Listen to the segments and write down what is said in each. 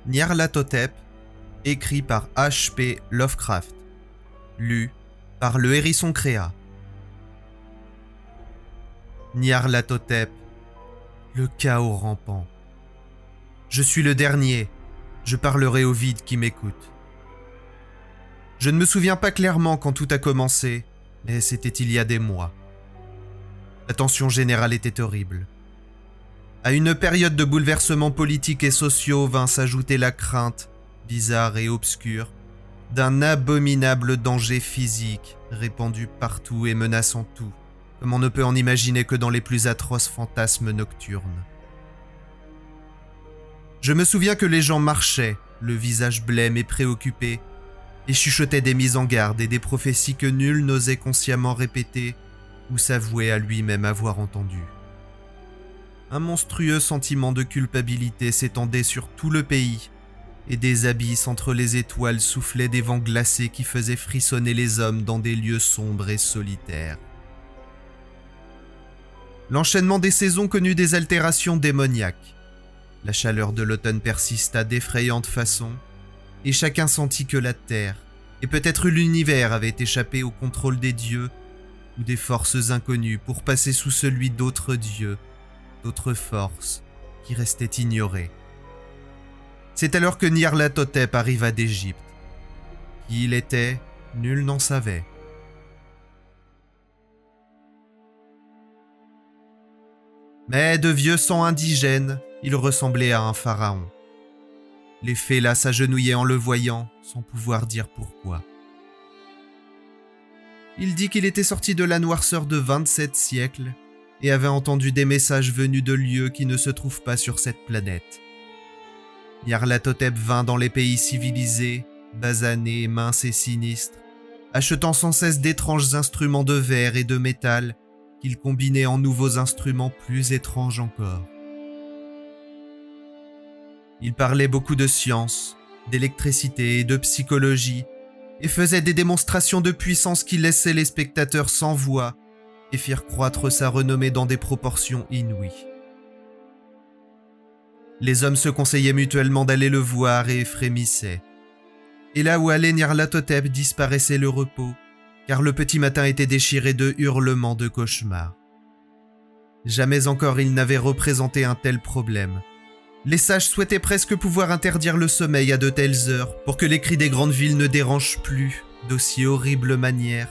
Nyarlathotep, écrit par H.P. Lovecraft, lu par le Hérisson Créa. Nyarlathotep, le chaos rampant. Je suis le dernier, je parlerai au vide qui m'écoute. Je ne me souviens pas clairement quand tout a commencé, mais c'était il y a des mois. La tension générale était horrible. À une période de bouleversements politiques et sociaux vint s'ajouter la crainte, bizarre et obscure, d'un abominable danger physique répandu partout et menaçant tout, comme on ne peut en imaginer que dans les plus atroces fantasmes nocturnes. Je me souviens que les gens marchaient, le visage blême et préoccupé, et chuchotaient des mises en garde et des prophéties que nul n'osait consciemment répéter ou s'avouer à lui-même avoir entendues. Un monstrueux sentiment de culpabilité s'étendait sur tout le pays, et des abysses entre les étoiles soufflaient des vents glacés qui faisaient frissonner les hommes dans des lieux sombres et solitaires. L'enchaînement des saisons connut des altérations démoniaques. La chaleur de l'automne persista d'effrayante façon, et chacun sentit que la terre, et peut-être l'univers, avait échappé au contrôle des dieux ou des forces inconnues pour passer sous celui d'autres dieux, d'autres forces qui restaient ignorées. C'est alors que Nyarlathotep arriva d'Égypte. Qui il était, nul n'en savait. Mais de vieux sang indigène, il ressemblait à un pharaon. Les félins s'agenouillaient en le voyant, sans pouvoir dire pourquoi. Il dit qu'il était sorti de la noirceur de 27 siècles et avait entendu des messages venus de lieux qui ne se trouvent pas sur cette planète. Nyarlathotep vint dans les pays civilisés, basané, mince et sinistre, achetant sans cesse d'étranges instruments de verre et de métal qu'il combinait en nouveaux instruments plus étranges encore. Il parlait beaucoup de science, d'électricité et de psychologie, et faisait des démonstrations de puissance qui laissaient les spectateurs sans voix et firent croître sa renommée dans des proportions inouïes. Les hommes se conseillaient mutuellement d'aller le voir et frémissaient. Et là où allait Nyarlathotep disparaissait le repos, car le petit matin était déchiré de hurlements de cauchemars. Jamais encore il n'avait représenté un tel problème. Les sages souhaitaient presque pouvoir interdire le sommeil à de telles heures pour que les cris des grandes villes ne dérangent plus, d'aussi horrible manière,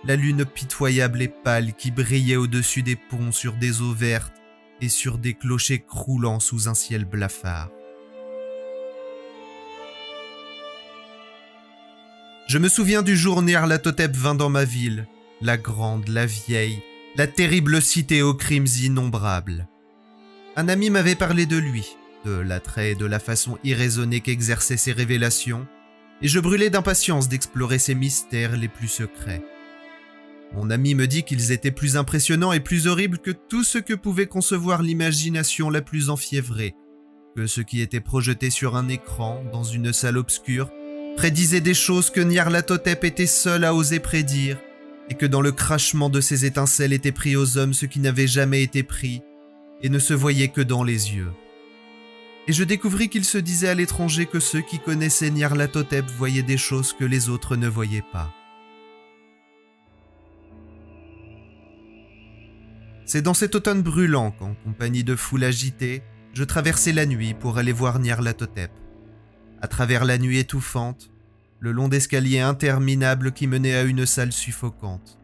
la lune pitoyable et pâle qui brillait au-dessus des ponts sur des eaux vertes et sur des clochers croulant sous un ciel blafard. Je me souviens du jour où Nyarlathotep vint dans ma ville, la grande, la vieille, la terrible cité aux crimes innombrables. Un ami m'avait parlé de lui, de l'attrait et de la façon irraisonnée qu'exerçaient ses révélations, et je brûlais d'impatience d'explorer ses mystères les plus secrets. Mon ami me dit qu'ils étaient plus impressionnants et plus horribles que tout ce que pouvait concevoir l'imagination la plus enfiévrée, que ce qui était projeté sur un écran, dans une salle obscure, prédisait des choses que Nyarlathotep était seul à oser prédire, et que dans le crachement de ses étincelles était pris aux hommes ce qui n'avait jamais été pris, et ne se voyait que dans les yeux. Et je découvris qu'il se disait à l'étranger que ceux qui connaissaient Nyarlathotep voyaient des choses que les autres ne voyaient pas. C'est dans cet automne brûlant qu'en compagnie de foules agitées, je traversais la nuit pour aller voir Nyarlathotep. À travers la nuit étouffante, le long d'escaliers interminables qui menaient à une salle suffocante.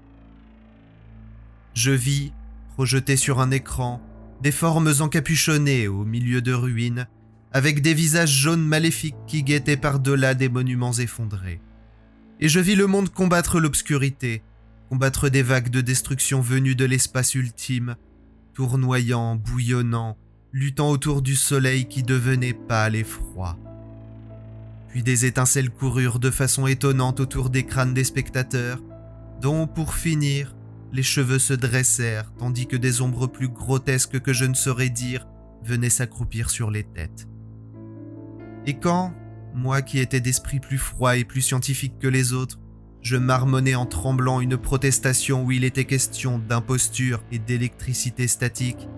Je vis, projeté sur un écran, des formes encapuchonnées au milieu de ruines, avec des visages jaunes maléfiques qui guettaient par-delà des monuments effondrés. Et je vis le monde combattre l'obscurité, combattre des vagues de destruction venues de l'espace ultime, tournoyant, bouillonnant, luttant autour du soleil qui devenait pâle et froid. Puis des étincelles coururent de façon étonnante autour des crânes des spectateurs, dont, pour finir, les cheveux se dressèrent, tandis que des ombres plus grotesques que je ne saurais dire venaient s'accroupir sur les têtes. Et quand, moi qui étais d'esprit plus froid et plus scientifique que les autres, je marmonnais en tremblant une protestation où il était question d'imposture et d'électricité statique,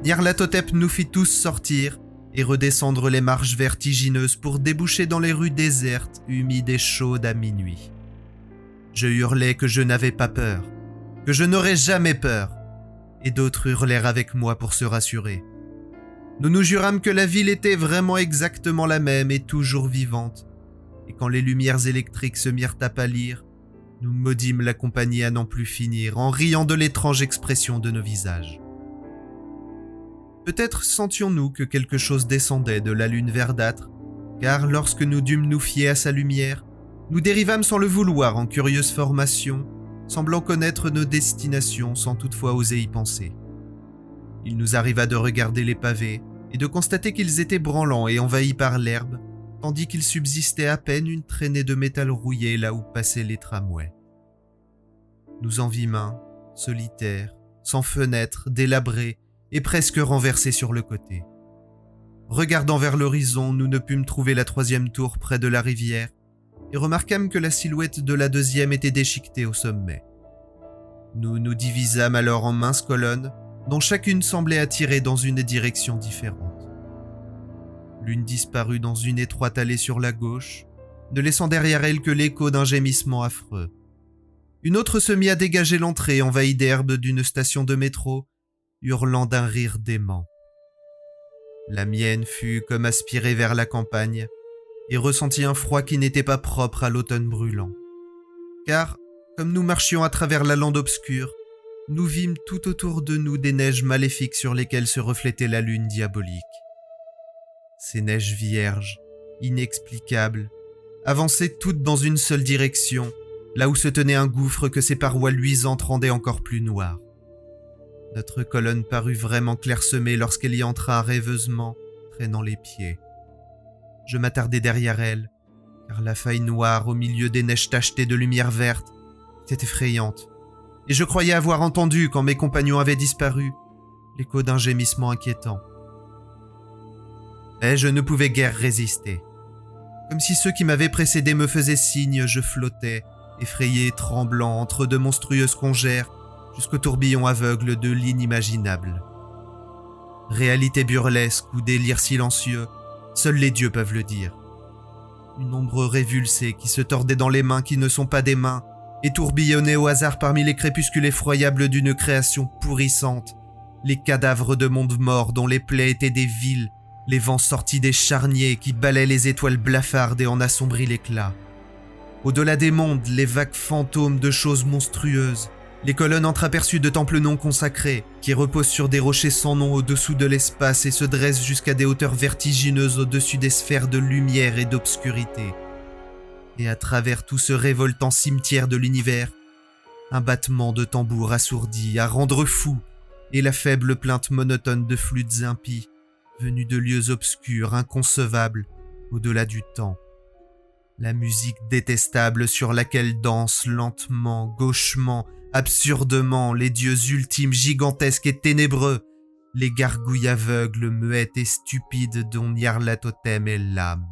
Nyarlathotep nous fit tous sortir et redescendre les marches vertigineuses pour déboucher dans les rues désertes, humides et chaudes à minuit. Je hurlais que je n'avais pas peur, que je n'aurais jamais peur, et d'autres hurlèrent avec moi pour se rassurer. Nous nous jurâmes que la ville était vraiment exactement la même et toujours vivante, et quand les lumières électriques se mirent à pâlir, nous maudîmes la compagnie à n'en plus finir en riant de l'étrange expression de nos visages. Peut-être sentions-nous que quelque chose descendait de la lune verdâtre, car lorsque nous dûmes nous fier à sa lumière, nous dérivâmes sans le vouloir en curieuse formation, semblant connaître nos destinations sans toutefois oser y penser. Il nous arriva de regarder les pavés et de constater qu'ils étaient branlants et envahis par l'herbe, tandis qu'il subsistait à peine une traînée de métal rouillé là où passaient les tramways. Nous en vîmes un, solitaire, sans fenêtre, délabré et presque renversé sur le côté. Regardant vers l'horizon, nous ne pûmes trouver la 3e tour près de la rivière et remarquâmes que la silhouette de la 2e était déchiquetée au sommet. Nous nous divisâmes alors en minces colonnes, dont chacune semblait attirer dans une direction différente. L'une disparut dans une étroite allée sur la gauche, ne laissant derrière elle que l'écho d'un gémissement affreux. Une autre se mit à dégager l'entrée envahie d'herbe d'une station de métro, hurlant d'un rire dément. La mienne fut comme aspirée vers la campagne et ressentit un froid qui n'était pas propre à l'automne brûlant. Car, comme nous marchions à travers la lande obscure, nous vîmes tout autour de nous des neiges maléfiques sur lesquelles se reflétait la lune diabolique. Ces neiges vierges, inexplicables, avançaient toutes dans une seule direction, là où se tenait un gouffre que ses parois luisantes rendaient encore plus noires. Notre colonne parut vraiment clairsemée lorsqu'elle y entra rêveusement, traînant les pieds. Je m'attardai derrière elle, car la faille noire au milieu des neiges tachetées de lumière verte était effrayante, et je croyais avoir entendu, quand mes compagnons avaient disparu, l'écho d'un gémissement inquiétant. Mais je ne pouvais guère résister. Comme si ceux qui m'avaient précédé me faisaient signe, je flottais, effrayé et tremblant entre de monstrueuses congères, jusqu'au tourbillon aveugle de l'inimaginable. Réalité burlesque ou délire silencieux, seuls les dieux peuvent le dire. Une ombre révulsée qui se tordait dans les mains qui ne sont pas des mains et tourbillonnait au hasard parmi les crépuscules effroyables d'une création pourrissante, les cadavres de mondes morts dont les plaies étaient des villes, les vents sortis des charniers qui balaient les étoiles blafardes et en assombrit l'éclat. Au-delà des mondes, les vagues fantômes de choses monstrueuses, les colonnes entreaperçues de temples non consacrés, qui reposent sur des rochers sans nom au-dessous de l'espace et se dressent jusqu'à des hauteurs vertigineuses au-dessus des sphères de lumière et d'obscurité. Et à travers tout ce révoltant cimetière de l'univers, un battement de tambour assourdi à rendre fou, et la faible plainte monotone de flûtes impies, venues de lieux obscurs, inconcevables, au-delà du temps. La musique détestable sur laquelle dansent lentement, gauchement, absurdement les dieux ultimes, gigantesques et ténébreux, les gargouilles aveugles, muettes et stupides dont Nyarlathotep est l'âme.